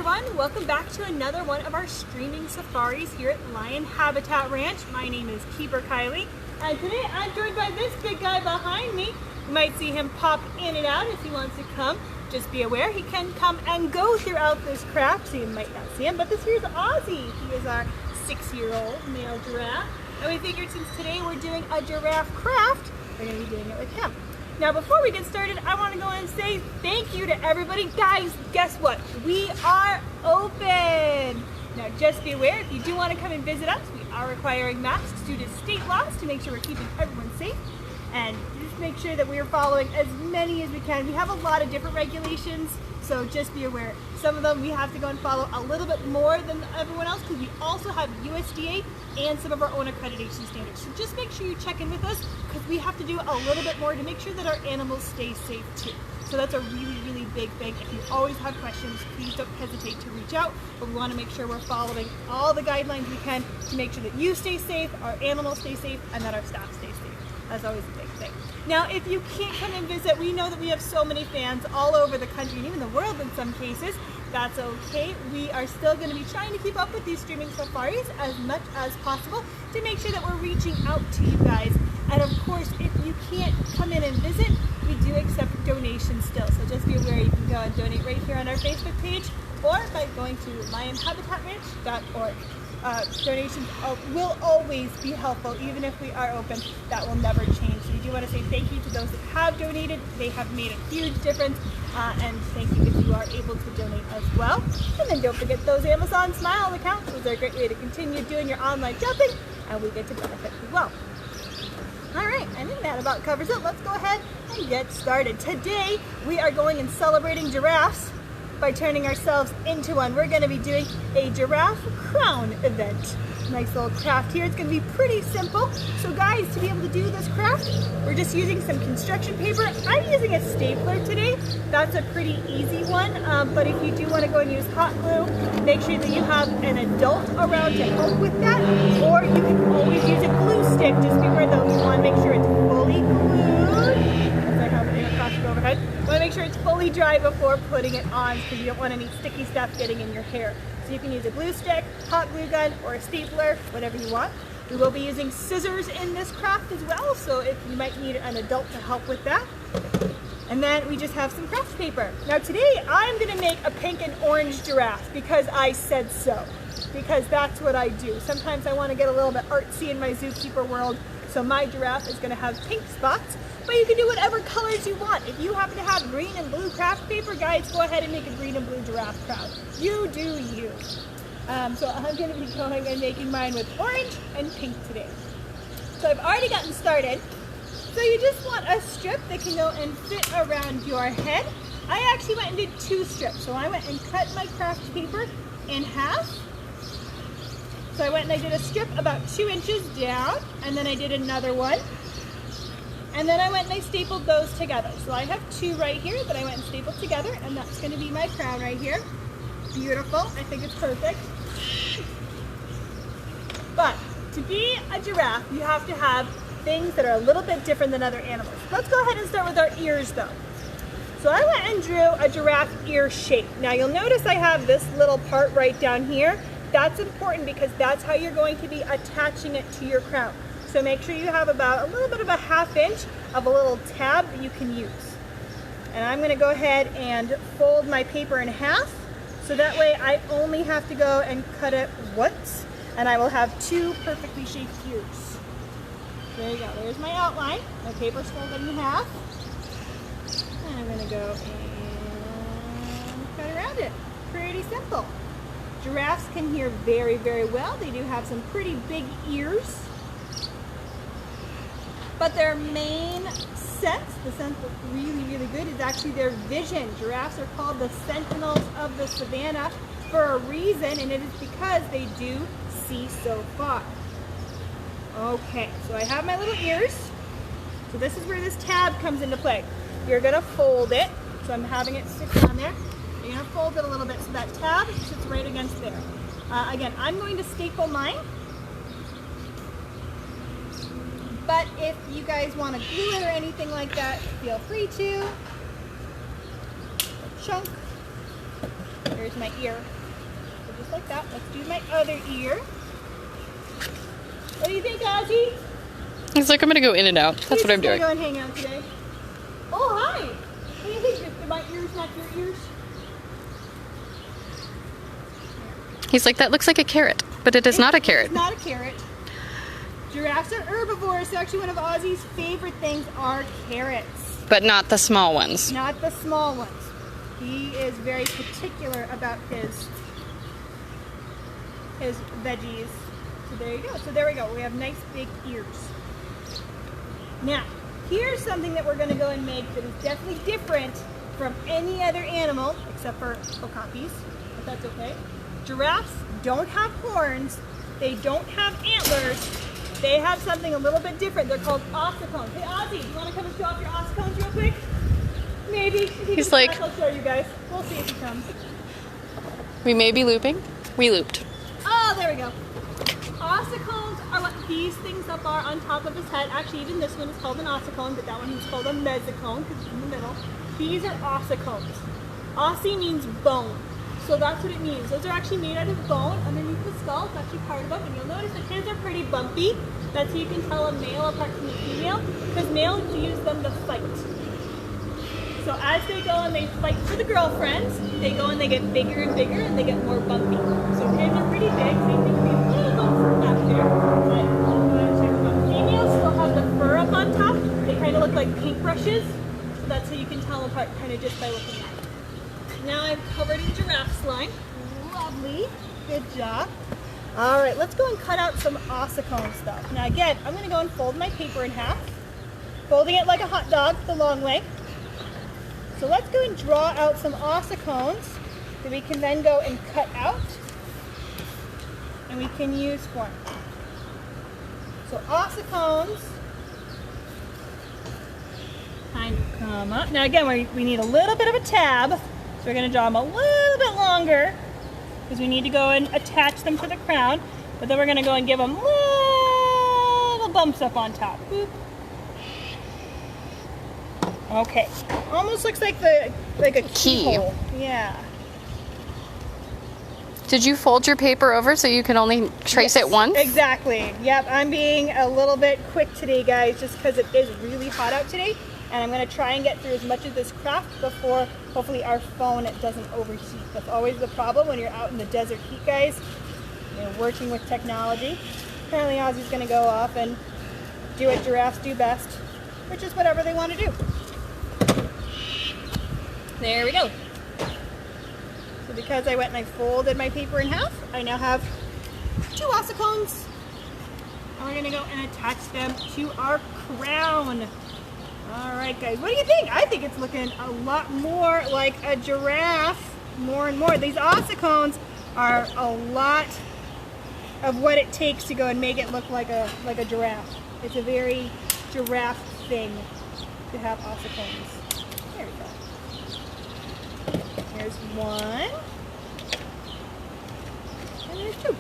everyone, welcome back to another one of our streaming safaris here at Lion Habitat Ranch. My name is Keeper Kylie, and today I'm joined by this big guy behind me. You might see him pop in and out if he wants to come. Just be aware he can come and go throughout this craft, so you might not see him, but this here's Ozzy. He is our 6-year-old male giraffe, and we figured since today we're doing a giraffe craft, we're going to be doing it with him. Now before we get started, I want to go and say thank you to everybody. Guys, guess what? We are open! Now just be aware, if you do want to come and visit us, we are requiring masks due to state laws to make sure we're keeping everyone safe. And just make sure that we are following as many as we can. We have a lot of different regulations, so just be aware. Some of them we have to go and follow a little bit more than everyone else because we also have USDA and some of our own accreditation standards. So just make sure you check in with us because we have to do a little bit more to make sure that our animals stay safe too. So that's a really, really big thing. If you always have questions, please don't hesitate to reach out. But we want to make sure we're following all the guidelines we can to make sure that you stay safe, our animals stay safe, and that our staff stay safe. That's always a big thing. Now, if you can't come and visit, we know that we have so many fans all over the country and even the world in some cases. That's okay. We are still going to be trying to keep up with these streaming safaris as much as possible to make sure that we're reaching out to you guys. And of course, if you can't come in and visit, we do accept donations still. So just be aware you can go and donate right here on our Facebook page or by going to lionhabitatranch.org. Donations will always be helpful, even if we are open. That will never change. So we do want to say thank you to those that have donated. They have made a huge difference. And thank you if you are able to donate as well. And then don't forget those Amazon Smile accounts. Those are a great way to continue doing your online shopping, and we get to benefit as well. All right, I think that about covers it. Let's go ahead and get started. Today, we are going and celebrating giraffes by turning ourselves into one. We're going to be doing a giraffe crown event. Nice little craft here. It's going to be pretty simple. So guys, to be able to do this craft, we're just using some construction paper. I'm using a stapler today. That's a pretty easy one. But if you do want to go and use hot glue, make sure that you have an adult around to help with that. Or you can always use a glue stick. Just be aware though, you want to make sure it's fully glued. As I have it across the overhead. You want to make sure it's fully dry before putting it on because you don't want any sticky stuff getting in your hair. So you can use a glue stick, hot glue gun, or a stapler, whatever you want. We will be using scissors in this craft as well, so if you might need an adult to help with that. And then we just have some craft paper. Now today I'm going to make a pink and orange giraffe because I said so. Because that's what I do. Sometimes I want to get a little bit artsy in my zookeeper world. So my giraffe is going to have pink spots, but you can do whatever colors you want. If you happen to have green and blue craft paper, guys, go ahead and make a green and blue giraffe craft. You do you. So I'm going to be going and making mine with orange and pink today. So I've already gotten started. So you just want a strip that can go and fit around your head. I actually went and did 2 strips. So I went and cut my craft paper in half. So I went and I did a strip about 2 inches down, and then I did another one. And then I went and I stapled those together. So I have 2 right here that I went and stapled together, and that's going to be my crown right here. Beautiful. I think it's perfect. But to be a giraffe, you have to have things that are a little bit different than other animals. Let's go ahead and start with our ears though. So I went and drew a giraffe ear shape. Now you'll notice I have this little part right down here. That's important because that's how you're going to be attaching it to your crown. So make sure you have about a little bit of a 1/2 inch of a little tab that you can use. And I'm going to go ahead and fold my paper in half. So that way I only have to go and cut it once. And I will have 2 perfectly shaped ears. There you go. There's my outline. My paper's folded in half. And I'm going to go and cut around it. Pretty simple. Giraffes can hear very, very well. They do have some pretty big ears. But their main sense, the sense that's really, really good, is actually their vision. Giraffes are called the sentinels of the savannah for a reason, and it is because they do see so far. Okay, so I have my little ears. So this is where this tab comes into play. You're going to fold it. So I'm having it stick down there. You're going to fold it a little bit so that tab sits right against there. Again, I'm going to staple mine. But if you guys want to glue it or anything like that, feel free to. A chunk. There's there's my ear. So just like that. Let's do my other ear. What do you think, Ozzy? He's like, I'm gonna go in and out. That's what I'm doing. Go and hang out today. Oh, hi. What do you think? Are my ears not your ears? He's like, that looks like a carrot, but it is not a carrot. It's not a carrot. Giraffes are herbivores, so actually one of Ozzy's favorite things are carrots. But not the small ones. Not the small ones. He is very particular about his veggies. So there you go. So there we go. We have nice big ears. Now, here's something that we're going to go and make that is definitely different from any other animal, except for okapis, but that's okay. Giraffes don't have horns. They don't have antlers. They have something a little bit different. They're called ossicones. Hey, Ozzy, you want to come and show off your ossicones real quick? Maybe. If he He's comes like- back, I'll show you guys. We'll see if he comes. We may be looping. We looped. Oh, there we go. Ossicones are what these things up are on top of his head. Actually, even this one is called an ossicone, but that one is called a mesocone because it's in the middle. These are ossicones. Ossi means bone. So that's what it means. Those are actually made out of bone underneath the skull. It's actually part of them. And you'll notice that his are pretty bumpy. That's how you can tell a male apart from the female. Because males use them to fight. So as they go and they fight for the girlfriends, they go and they get bigger and bigger and they get more bumpy. So his are pretty big. Same thing with a little bump back there. But females still have the fur up on top. They kind of look like paintbrushes. So that's how you can tell them apart kind of just by looking at it. Now I'm covered in giraffe slime. Lovely. Good job. All right, let's go and cut out some ossicone stuff. Now again, I'm going to go and fold my paper in half. Folding it like a hot dog, the long way. So let's go and draw out some ossicones that we can then go and cut out. And we can use for them. So ossicones kind of come up. Now again, we need a little bit of a tab. So we're going to draw them a little bit longer because we need to go and attach them to the crown. But then we're going to go and give them little bumps up on top. Boop. Okay. Almost looks like a Key. keyhole. Yeah. Did you fold your paper over so you can only trace it once? Exactly. Yep. I'm being a little bit quick today, guys, just because it is really hot out today. And I'm going to try and get through as much of this craft before hopefully our phone doesn't overheat. That's always the problem when you're out in the desert heat, guys. You're working with technology. Apparently Ozzy's going to go off and do what giraffes do best, which is whatever they want to do. There we go. So because I went and I folded my paper in half, I now have 2 ossicones. And we're going to go and attach them to our crown. All right, guys, what do you think? I think it's looking a lot more like a giraffe, more and more. These ossicones are a lot of what it takes to go and make it look like a giraffe. It's a very giraffe thing to have ossicones. There we go. Here's one. And there's 2.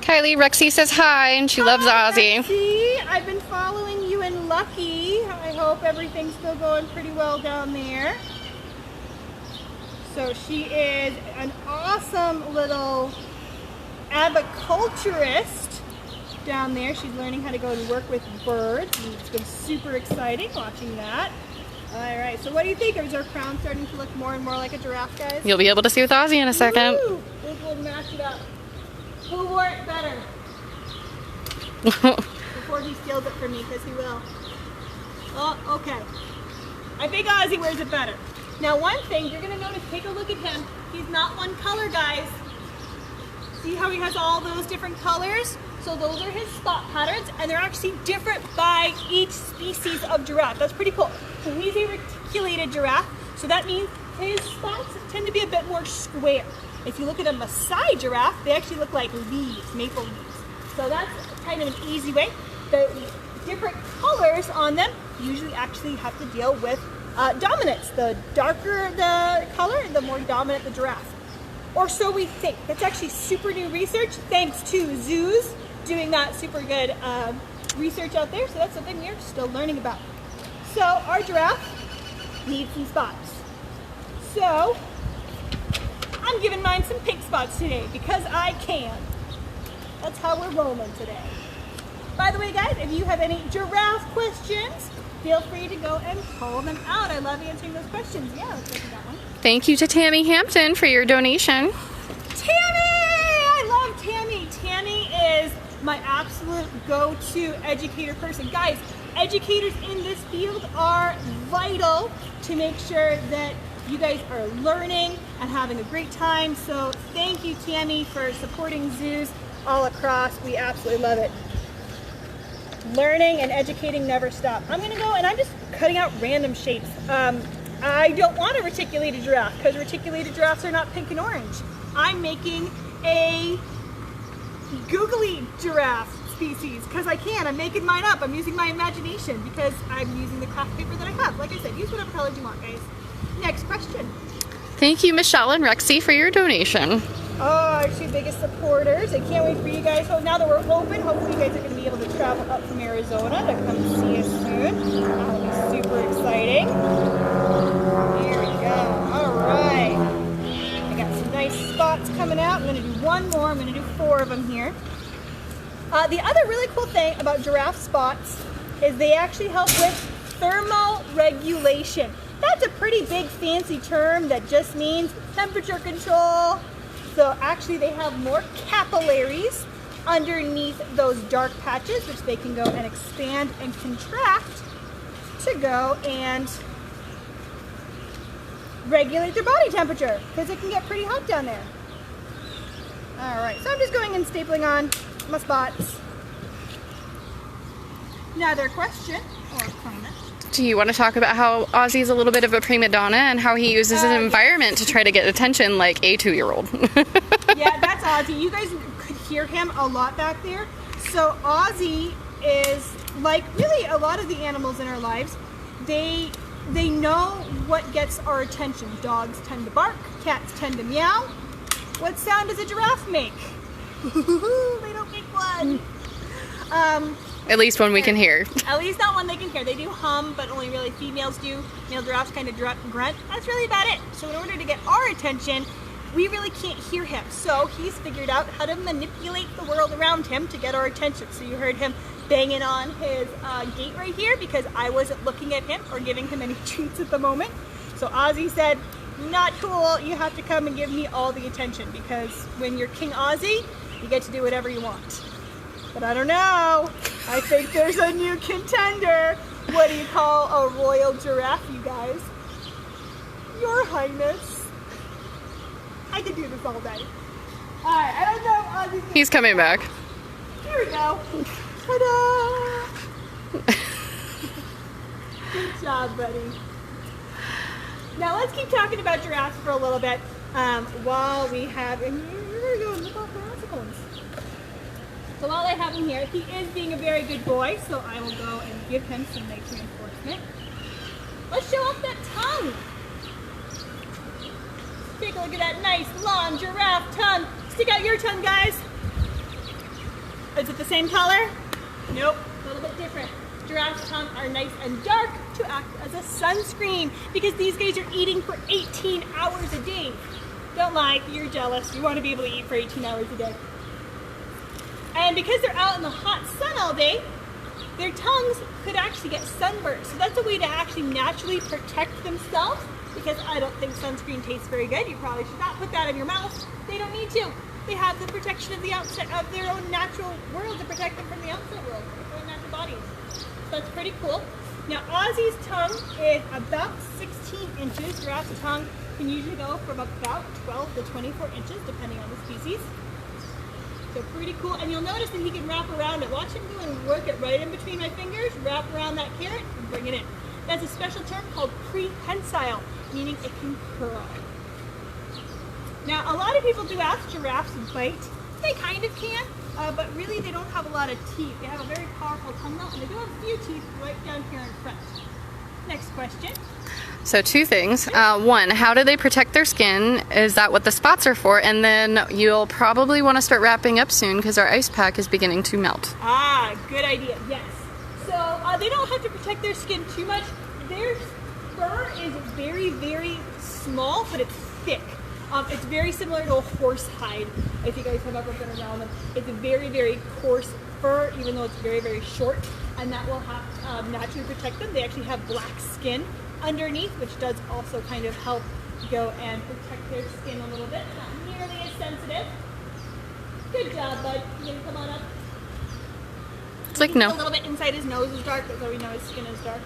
Kylie, Rexy says hi and she loves Ozzy. Rexy. I've been following you in Lucky. I hope everything's still going pretty well down there. So she is an awesome little aviculturist down there. She's learning how to go and work with birds. And it's been super exciting watching that. All right, so what do you think? Is our crown starting to look more and more like a giraffe, guys? You'll be able to see with Ozzy in a second. Woo! We'll match it up. Who wore it better? Before he steals it from me, because he will. Oh, okay. I think Ozzy wears it better. Now one thing, you're going to notice, take a look at him. He's not one color, guys. See how he has all those different colors? So those are his spot patterns, and they're actually different by each species of giraffe. That's pretty cool. So he's a reticulated giraffe, so that means his spots tend to be a bit more square. If you look at a Maasai giraffe, they actually look like leaves, maple leaves. So that's kind of an easy way. The different colors on them usually actually have to deal with dominance. The darker the color, the more dominant the giraffe. Or so we think. That's actually super new research, thanks to zoos doing that super good research out there. So that's something we're still learning about. So our giraffe needs some spots. So I'm I'm giving mine some pink spots today because I can. That's how we're rolling today. By the way, guys, if you have any giraffe questions, feel free to go and pull them out. I love answering those questions. Yeah, let's look at that one. Thank you to Tammy Hampton for your donation. Tammy! I love Tammy. Tammy is my absolute go-to educator person. Guys, educators in this field are vital to make sure that you guys are learning and having a great time. So thank you, Tammy, for supporting zoos all across. We absolutely love it. Learning and educating never stop. I'm gonna go and I'm just cutting out random shapes. I don't want a reticulated giraffe because reticulated giraffes are not pink and orange. I'm making a googly giraffe species because I can. I'm making mine up. I'm using my imagination because I'm using the craft paper that I have. Like I said, use whatever colors you want, guys. Next question. Thank you, Michelle and Rexy, for your donation. Oh, our two biggest supporters. I can't wait for you guys. So now that we're open, hopefully you guys are going to be able to travel up from Arizona to come see us soon. That'll be super exciting. Here we go. All right. I got some nice spots coming out. I'm going to do one more. I'm going to do 4 of them here. The other really cool thing about giraffe spots is they actually help with thermoregulation. That's a pretty big fancy term that just means temperature control. So actually they have more capillaries underneath those dark patches, which they can go and expand and contract to go and regulate their body temperature because it can get pretty hot down there. All right, so I'm just going and stapling on my spots. Another question or comment. Do you want to talk about how Ozzy's a little bit of a prima donna and how he uses his environment to try to get attention like a 2-year-old? Yeah, that's Ozzy. You guys could hear him a lot back there. So Ozzy is like really a lot of the animals in our lives. They know what gets our attention. Dogs tend to bark, cats tend to meow. What sound does a giraffe make? They don't make one. At least one we can hear. At least not one they can hear. They do hum, but only really females do. Male giraffes kind of grunt. That's really about it. So in order to get our attention, we really can't hear him. So he's figured out how to manipulate the world around him to get our attention. So you heard him banging on his gate right here because I wasn't looking at him or giving him any treats at the moment. So Ozzy said, not cool, you have to come and give me all the attention because when you're King Ozzy, you get to do whatever you want. But I don't know. I think there's a new contender. What do you call a royal giraffe, you guys? Your Highness. I could do this all day. Alright, I don't know. He's coming back. Here we go. Ta-da! Good job, buddy. Now let's keep talking about giraffes for a little bit while we have... And you're going to look off the ones. So while I have him here, he is being a very good boy, so I will go and give him some nice reinforcement. Let's show off that tongue. Take a look at that nice, long giraffe tongue. Stick out your tongue, guys. Is it the same color? Nope, a little bit different. Giraffes' tongue are nice and dark to act as a sunscreen because these guys are eating for 18 hours a day. Don't lie, you're jealous. You want to be able to eat for 18 hours a day. And because they're out in the hot sun all day, their tongues could actually get sunburned. So that's a way to actually naturally protect themselves because I don't think sunscreen tastes very good. You probably should not put that in your mouth. They don't need to. They have the protection of the outside of their own natural world to protect them from the outside world, their own natural bodies. So that's pretty cool. Now Ozzy's tongue is about 16 inches. Giraffe's tongue can usually go from about 12 to 24 inches depending on the species. So pretty cool, and you'll notice that he can wrap around it. Watch him go and work it right in between my fingers, wrap around that carrot, and bring it in. That's a special term called prehensile, meaning it can curl. Now, a lot of people do ask giraffes bite. They kind of can, but really they don't have a lot of teeth. They have a very powerful tongue though, and they do have a few teeth right down here in front. Next question. So 2 things. One, how do they protect their skin? Is that what the spots are for? And then you'll probably want to start wrapping up soon because our ice pack is beginning to melt. Ah, good idea, yes. So they don't have to protect their skin too much. Their fur is very, very small, but it's thick. It's very similar to a horse hide, if you guys have ever been around them. It's a very, very coarse fur, even though it's very, very short, and that will have naturally protect them. They actually have black skin underneath, which does also kind of help go and protect their skin a little bit. Not nearly as sensitive. Good job, bud. You gonna come on up? It's like no. A little bit inside his nose is dark, but so we know his skin is dark.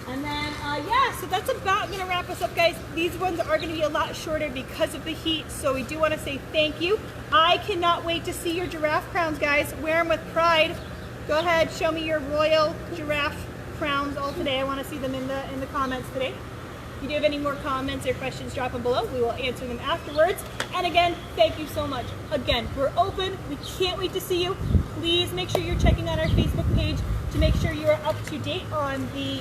And then, yeah, so that's about going to wrap us up, guys. These ones are going to be a lot shorter because of the heat, so we do want to say thank you. I cannot wait to see your giraffe crowns, guys. Wear them with pride. Go ahead, show me your royal giraffe crowns all today. I want to see them in the comments today. If you do have any more comments or questions, drop them below. We will answer them afterwards. And again, thank you so much. Again, we're open. We can't wait to see you. Please make sure you're checking out our Facebook page to make sure you are up to date on the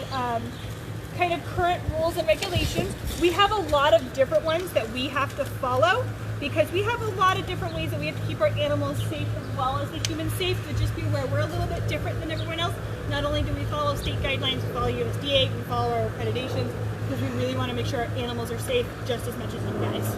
kind of current rules and regulations. We have a lot of different ones that we have to follow because we have a lot of different ways that we have to keep our animals safe as well as the humans safe. So just be aware, we're a little bit different than everyone else. Not only do we follow state guidelines, we follow USDA, we follow our accreditations, because we really want to make sure our animals are safe just as much as you guys.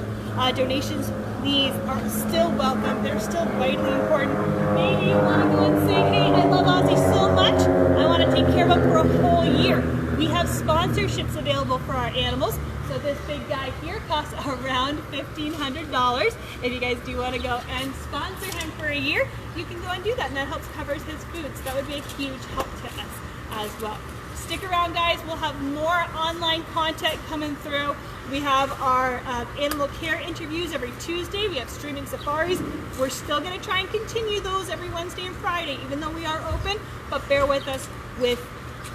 Donations, please, are still welcome. They're still vitally important. Maybe you want to go and say, hey, I love Ozzy so much, I want to take care of him for a whole year. We have sponsorships available for our animals. So this big guy here costs around $1,500. If you guys do want to go and sponsor him for a year, you can go and do that, and that helps cover his food. So that would be a huge help to us as well. Stick around, guys. We'll have more online content coming through. We have our animal care interviews every Tuesday. We have streaming safaris. We're still going to try and continue those every Wednesday and Friday, even though we are open. But bear with us with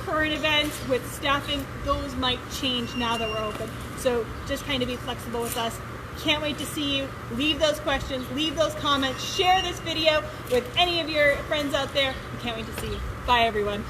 current events, with staffing. Those might change now that we're open. So just kind of be flexible with us. Can't wait to see you. Leave those questions, leave those comments, share this video with any of your friends out there. We can't wait to see you. Bye, everyone.